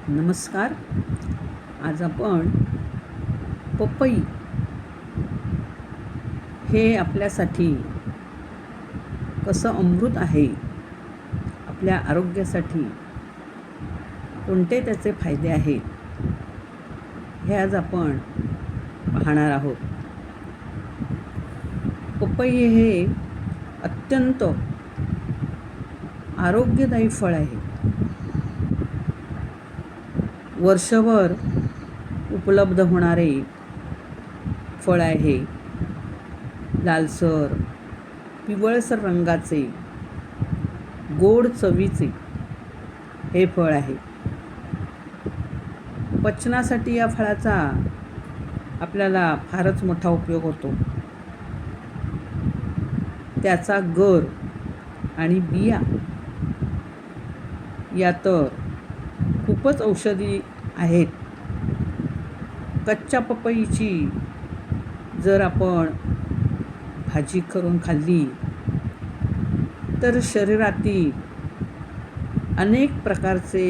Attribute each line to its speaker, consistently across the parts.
Speaker 1: नमस्कार. आज आपण पपई हे आपल्यासाठी कसं अमृत आहे, आपल्या आरोग्यासाठी कोणते त्याचे फायदे आहेत, हे आज आपण पाहणार आहोत. पपई हे अत्यंत आरोग्यदायी फळ आहे. वर्षभर उपलब्ध होणारे फळ आहे. लालसर पिवळसर रंगाचे, गोड चवीचे हे फळ आहे. पचनासाठी या फळाचा आपल्याला फारच मोठा उपयोग होतो. त्याचा गर आणि बिया या तर खूपच औषधी आहेत. कच्च्या पपईची जर आपण भाजी करून खाल्ली तर शरीरातील अनेक प्रकारचे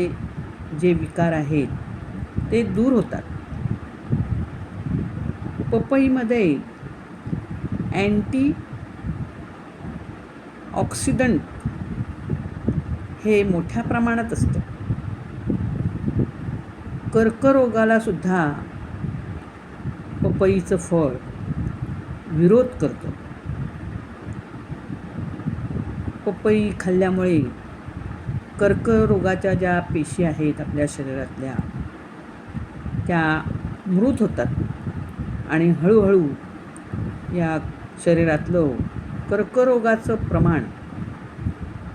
Speaker 1: जे विकार आहेत ते दूर होतात. पपईमध्ये अँटी ऑक्सिडंट हे मोठ्या प्रमाणात असतं. कर्करोगाला सुद्धा पपईचं फळ विरोध करतं. पपई खाल्ल्यामुळे कर्करोगाच्या ज्या पेशी आहेत आपल्या शरीरातल्या त्या मृत होतात आणि हळूहळू या शरीरातलं कर्करोगाचं प्रमाण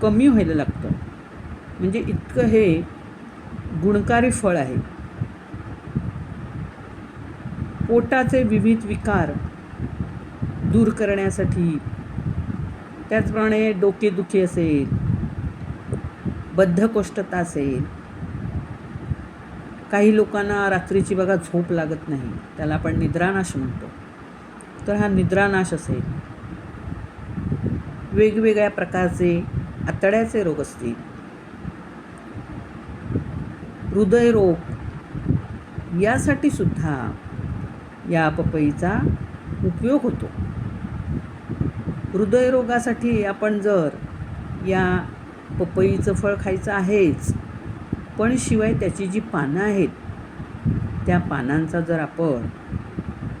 Speaker 1: कमी व्हायला लागतं. म्हणजे इतकं हे गुणकारी फळ आहे. पोटाचे विविध विकार दूर करण्यासाठी, त्याचप्रमाणे डोकेदुखी असेल, बद्धकोष्ठता असेल, काही लोकांना रात्रीची बघा झोप लागत नाही, त्याला आपण निद्रानाश म्हणतो, तर हा निद्रानाश असेल, वेगवेगळ्या प्रकारचे आतड्याचे रोग असतील, हृदयरोग यासाठी सुद्धा या पपईचा उपयोग होतो. हृदयरोगासाठी आपण जर या पपईचं फळ खायचं आहेच, पण शिवाय त्याची जी पानं आहेत त्या पानांचा जर आपण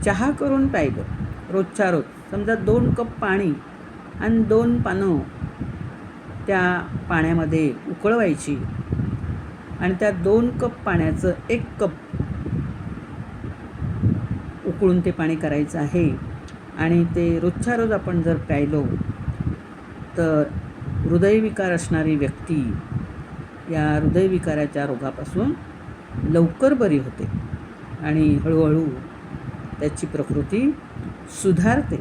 Speaker 1: चहा करून प्यायलं रोजच्या रोज, समजा 2 कप पाणी आणि 2 पानं त्या पाण्यामध्ये उकळवायची आणि त्या 2 कप पाण्याचं 1 कप उकळून ते पाणी करायचं आहे आणि ते रोजच्या रोज आपण जर प्यायलो तर हृदयविकार असणारी व्यक्ती या हृदयविकाराच्या रोगापासून लवकर बरी होते आणि हळूहळू त्याची प्रकृती सुधारते.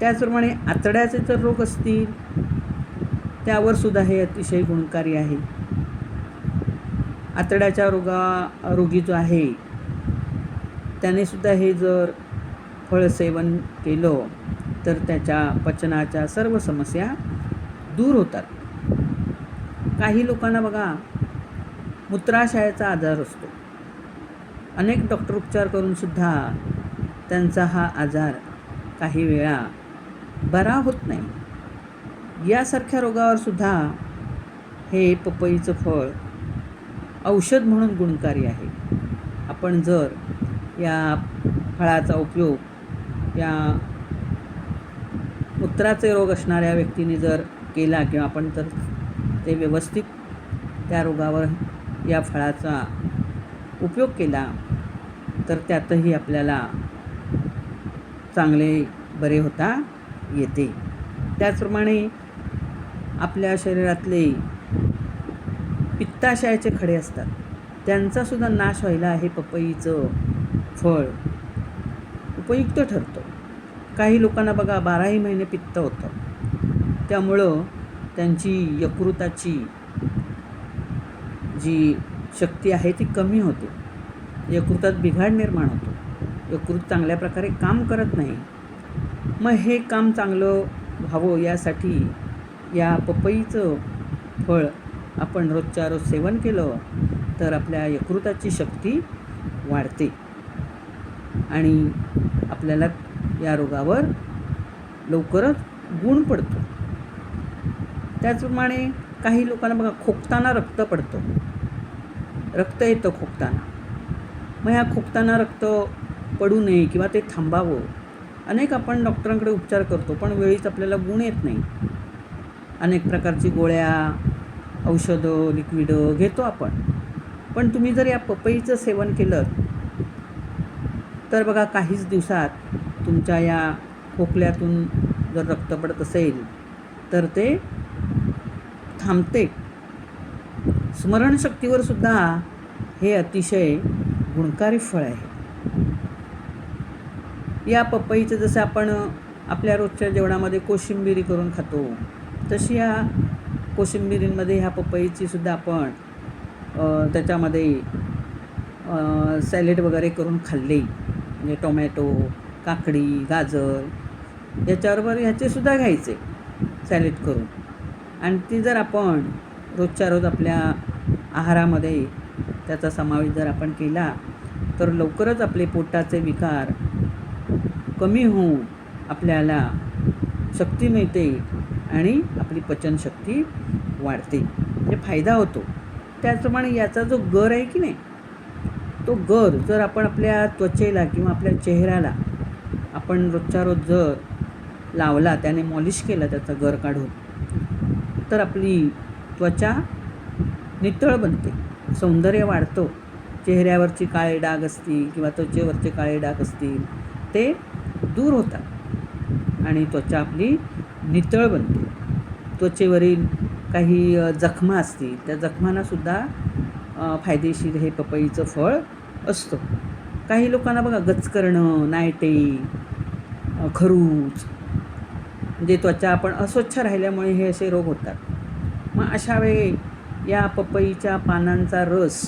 Speaker 1: त्याचप्रमाणे आतड्याचे जर रोग असतील त्यावर सुद्धा हे अतिशय गुणकारी आहे. आतड्याच्या रोगी जो आहे त्याने सुद्धा हे जर फळ सेवन केलं तर त्याच्या पचनाच्या सर्व समस्या दूर होतात. काही लोकांना बघा मूत्राशयाचा आजार असतो. अनेक डॉक्टर उपचार करून सुद्धा त्यांचा हा आजार काही वेळा बरा होत नाही. यासारख्या रोगावर सुद्धा हे पपईचं फळ औषध म्हणून गुणकारी आहे. आपण जर या फळाचा उपयोग या मूत्राचे रोग असणाऱ्या व्यक्तीने जर केला किंवा आपण तर ते व्यवस्थित त्या रोगावर या फळाचा उपयोग केला तर त्यातही आपल्याला चांगले बरे होता येते. त्याचप्रमाणे आपल्या शरीरातले पित्ताशयाचे खडे असतात त्यांचासुद्धा नाश व्हायला हे पपईचं फळ उपयुक्त ठरतं. काही लोकांना बघा 12ही महिने पित्त होतं, त्यामुळं त्यांची यकृताची जी शक्ती आहे ती कमी होते, यकृतात बिघाड निर्माण होतो, यकृत चांगल्या प्रकारे काम करत नाही. मग हे काम चांगलं व्हावं यासाठी या पपईचं फळ आपण रोजच्या रोज सेवन केलं तर आपल्या यकृताची शक्ती वाढते आणि आपल्याला या रोगावर लवकरच गुण पडतो. त्याचप्रमाणे काही लोकांना बघा खोकताना रक्त पडतं, रक्त येतं खोकताना. मग ह्या खोकताना रक्त पडू नये किंवा ते थांबावं, अनेक आपण डॉक्टरांकडे उपचार करतो, पण वेळीच आपल्याला गुण येत नाही. अनेक प्रकारची गोळ्या, औषधं, लिक्विडं घेतो आपण. पण तुम्ही जर या पपईचं सेवन केलं तर बघा काहीच दिवसात तुमच्या या खोकल्यातून जर रक्त पडत असेल तर ते थांबते. स्मरणशक्तीवर सुद्धा हे अतिशय गुणकारी फळ आहे. या पपईचं जसं आपण आपल्या रोजच्या जेवणामध्ये कोशिंबिरी करून खातो, तशी या कोशिंबिरींमध्ये ह्या पपईची सुद्धा आपण त्याच्यामध्ये सॅलेड वगैरे करून खाल्ले, म्हणजे टोमॅटो, काकडी, गाजर याच्याबरोबर ह्याचेसुद्धा घ्यायचे सॅलेड करून. आणि ती जर आपण रोजच्या रोज आपल्या आहारामध्ये त्याचा समावेश जर आपण केला तर लवकरच आपले पोटाचे विकार कमी होऊन आपल्याला शक्ती मिळते आणि आपली पचनशक्ती वाढते, म्हणजे फायदा होतो. त्याचप्रमाणे याचा जो गर आहे की नाही, तो गर जर आपण आपल्या त्वचेला किंवा आपल्या चेहऱ्याला आपण रोजच्या रोज जर लावला, त्याने मॉलिश केला त्याचा गर काढून, तर आपली त्वचा नितळ बनते, सौंदर्य वाढतं. चेहऱ्यावरची काळे डाग असतील किंवा त्वचेवरचे काळे डाग असतील ते दूर होतात आणि त्वचा आपली नितळ बनते. त्वचेवरील काही जखमा असतील त्या जखमांनासुद्धा फायदेशीर हे पपईचं फळ असतं. काही लोकांना बघा गचकरणं, नायटे, खरूज, म्हणजे त्वचा आपण अस्वच्छ राहिल्यामुळे हे असे रोग होतात. मग अशा वेळी या पपईच्या पानांचा रस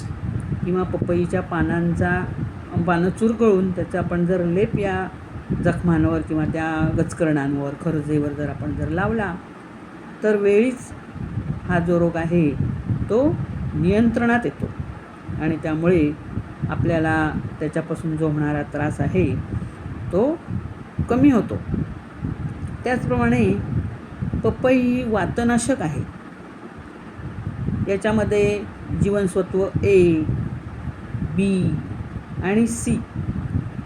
Speaker 1: किंवा पपईच्या पानं चुरगळून त्याचा आपण जर लेप या जखमांवर किंवा त्या गचकरणांवर, खरजेवर जर आपण जर लावला तर वेळीच हा जो रोग आहे तो नियंत्रणात येतो आणि त्यामुळे आपल्याला त्याच्यापासून जो होणारा त्रास आहे तो कमी होतो. त्याचप्रमाणे पपई ही वातनाशक आहे. याच्यामध्ये जीवनसत्व ए, बी आणि सी,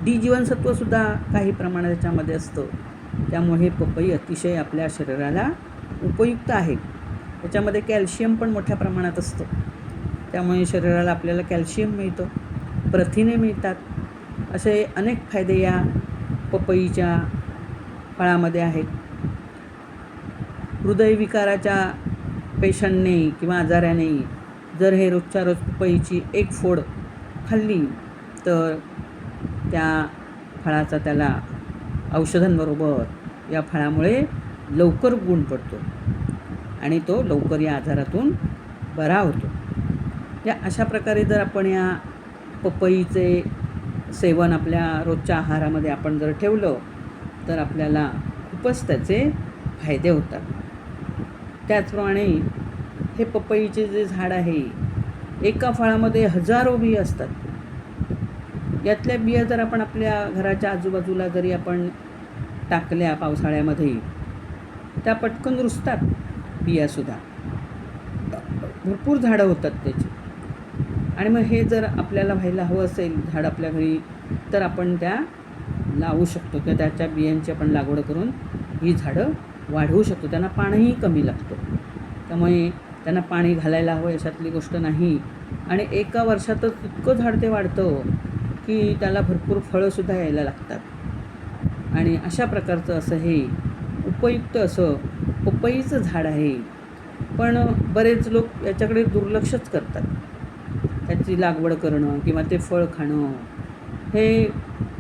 Speaker 1: डी जीवनसत्वसुद्धा काही प्रमाणात याच्यामध्ये असतं. त्यामुळे हे पपई अतिशय आपल्या शरीराला उपयुक्त आहे. याच्यामध्ये कॅल्शियम पण मोठ्या प्रमाणात असतं, त्यामुळे शरीराला आपल्याला कॅल्शियम मिळतं, प्रथिने मिळतात. असे अनेक फायदे या पपईच्या फळामध्ये आहेत. हृदयविकाराच्या पेशंटने किंवा आजाराने जर हे रोजच्या रोज पपईची एक फोड खाल्ली तर त्या फळाचा त्याला औषधांबरोबर या फळामुळे लवकर गुण पडतो आणि तो लवकर या आजारातून बरा होतो. या अशा प्रकारे जर आपण या पपईचे सेवन आपल्या रोजच्या आहारामध्ये आपण जर ठेवलं तर आपल्याला खूपच त्याचे फायदे होतात. त्याचप्रमाणे हे पपईचे जे झाड आहे, एका फळामध्ये हजारो बिया असतात. यातल्या बिया जर आपण आपल्या घराच्या आजूबाजूला जरी आपण टाकल्या पावसाळ्यामध्ये, त्या पटकन रुजतात बियासुद्धा, भरपूर झाडं होतात त्याची. आणि मग हे जर आपल्याला व्हायला हवं असेल झाड आपल्या घरी तर आपण त्या लावू शकतो किंवा त्याच्या बियांची आपण लागवड करून ही झाडं वाढवू शकतो. त्यांना पाणीही कमी लागतं, त्यामुळे त्यांना पाणी घालायला हवं याच्यातली गोष्ट नाही. आणि एका वर्षातच इतकं झाड ते वाढतं की त्याला भरपूर फळंसुद्धा यायला लागतात. आणि अशा प्रकारचं असं हे उपयुक्त असं पपईचं झाड आहे. पण बरेच लोक याच्याकडे दुर्लक्षच करतात. त्याची लागवड करणं किंवा ते फळ खाणं हे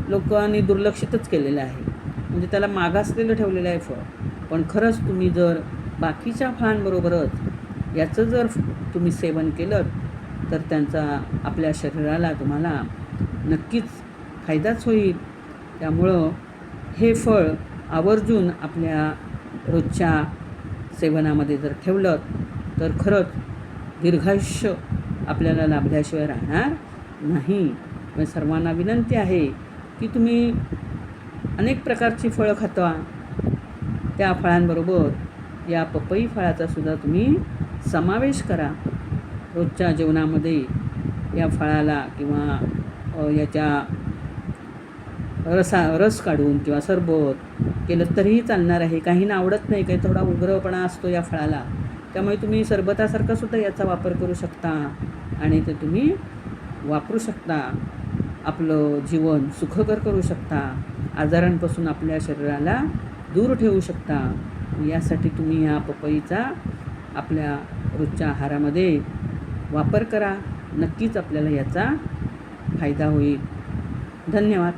Speaker 1: लोकांनी दुर्लक्षितच केलेलं आहे, म्हणजे त्याला मागासलेलं ठेवलेलं आहे फळ. पण खरंच तुम्ही जर बाकीच्या फळांबरोबरच याचं जर तुम्ही सेवन केलं तर त्यांचा आपल्या शरीराला तुम्हाला नक्कीच फायदाच होईल. त्यामुळं हे फळ आवर्जून आपल्या रोजच्या सेवनामध्ये जर ठेवलं तर खरंच दीर्घायुष्य आपल्याला लाभल्याशिवाय राहणार नाही. सर्वांना विनंती आहे की तुम्ही अनेक प्रकारची फळं खाता, त्या फळांबरोबर या पपई फळाचा सुद्धा तुम्ही समावेश करा रोजच्या जेवणामध्ये. या फळाला किंवा याच्या रस काढून किंवा सरबत केलं तरीही चालणार आहे. काहींना आवडत नाही, काही थोडा उग्रपणा असतो या फळाला, त्यामुळे तुम्ही सरबतासारखा सुद्धा याचा वापर करू शकता आणि ते तुम्ही वापरू शकता. आपलं जीवन सुखकर करू शकता, आजारांपासून आपल्या शरीराला दूर ठेवू शकता. यासाठी तुम्ही ह्या पपईचा आपल्या रोजच्या आहारामध्ये वापर करा. नक्कीच आपल्याला याचा फायदा होईल. धन्यवाद.